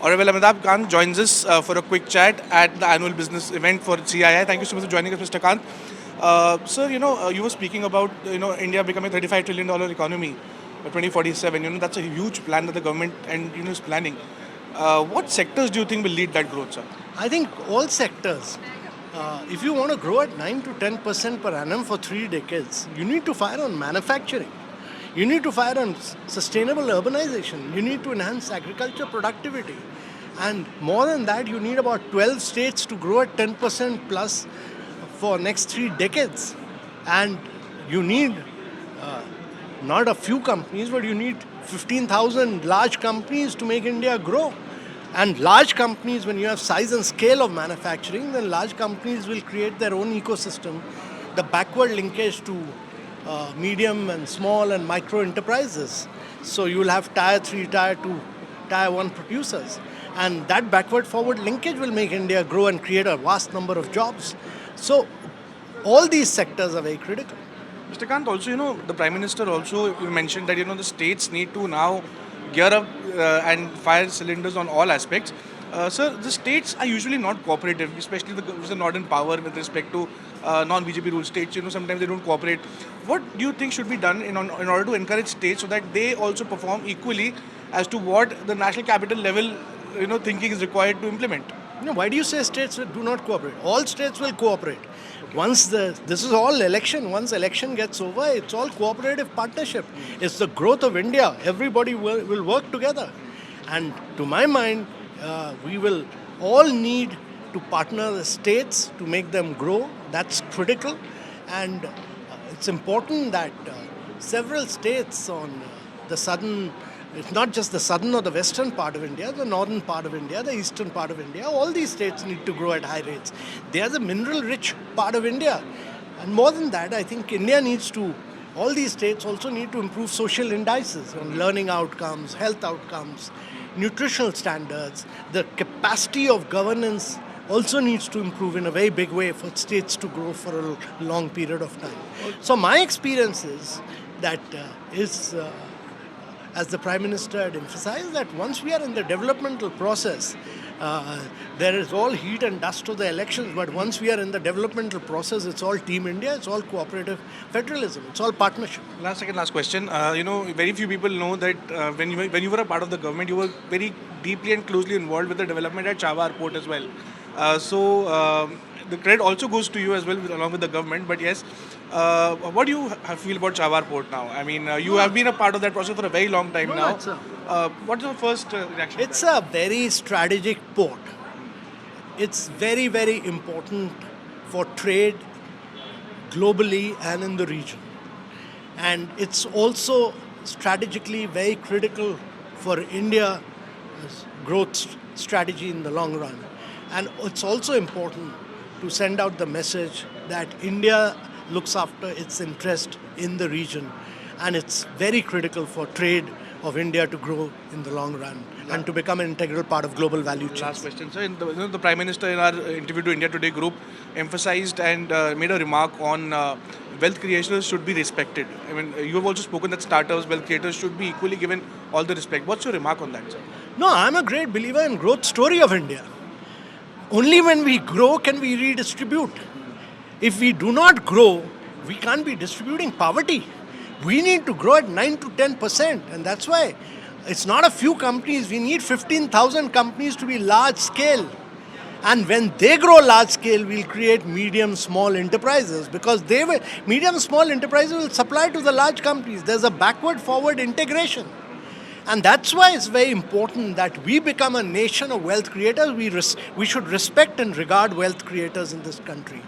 Honorable Amitabh Kant joins us for a quick chat at the annual business event for CII. Thank you so much for joining us, Mr. Kant. Sir, you were speaking about India becoming a $35 trillion economy by 2047. That's a huge plan that the government and is planning. What sectors do you think will lead that growth, sir? I think all sectors. If you want to grow at 9 to 10% per annum for 3 decades, you need to fire on manufacturing. You need to fire on sustainable urbanization. You need to enhance agriculture productivity. And more than that, you need about 12 states to grow at 10% plus for next 3 decades. And you need not a few companies, but you need 15,000 large companies to make India grow. And large companies, when you have size and scale of manufacturing, then large companies will create their own ecosystem. The backward linkage to medium and small and micro enterprises. So you will have tier 3, tier 2, tier 1 producers. And that backward forward linkage will make India grow and create a vast number of jobs. So all these sectors are very critical. Mr. Kant, also, the Prime Minister also mentioned that, the states need to now gear up and fire cylinders on all aspects. Sir, the states are usually not cooperative, especially the northern power with respect to non-BJP ruled states. Sometimes they don't cooperate. What do you think should be done in order to encourage states so that they also perform equally as to what the national capital level, thinking is required to implement? Why do you say states do not cooperate? All states will cooperate. This is all election. Once election gets over, it's all cooperative partnership. It's the growth of India. Everybody will work together. And to my mind, we will all need to partner the states to make them grow. That's critical. And it's important that several states on the southern, it's not just the southern or the western part of India, the northern part of India, the eastern part of India, all these states need to grow at high rates. They are the mineral-rich part of India. And more than that, I think all these states also need to improve social indices on learning outcomes, health outcomes, nutritional standards. The capacity of governance also needs to improve in a very big way for states to grow for a long period of time. So my experience is that as the Prime Minister had emphasized, that once we are in the developmental process, there is all heat and dust of the elections, but once we are in the developmental process, it's all Team India, it's all cooperative federalism, it's all partnership. Last question. Very few people know that when you were a part of the government, you were very deeply and closely involved with the development at Chawar Port as well. So the credit also goes to you as well, along with the government. But yes, what do you feel about Chawar Port now? I mean, you have been a part of that process for a very long time now. What's your first reaction? It's a very strategic port. It's very, very important for trade globally and in the region. And it's also strategically very critical for India's growth strategy in the long run. And it's also important to send out the message that India looks after its interest in the region, and it's very critical for trade of India to grow in the long run and to become an integral part of global value chains. Last question, sir. The Prime Minister in our interview to India Today group emphasized and made a remark on wealth creators should be respected. I mean, you have also spoken that startups, wealth creators should be equally given all the respect. What's your remark on that, sir? No, I'm a great believer in growth story of India. Only when we grow can we redistribute. If we do not grow, we can't be distributing poverty. We need to grow at 9 to 10%, and that's why it's not a few companies. We need 15,000 companies to be large scale. And when they grow large scale, we'll create medium, small enterprises, because medium, small enterprises will supply to the large companies. There's a backward, forward integration. And that's why it's very important that we become a nation of wealth creators. We should respect and regard wealth creators in this country.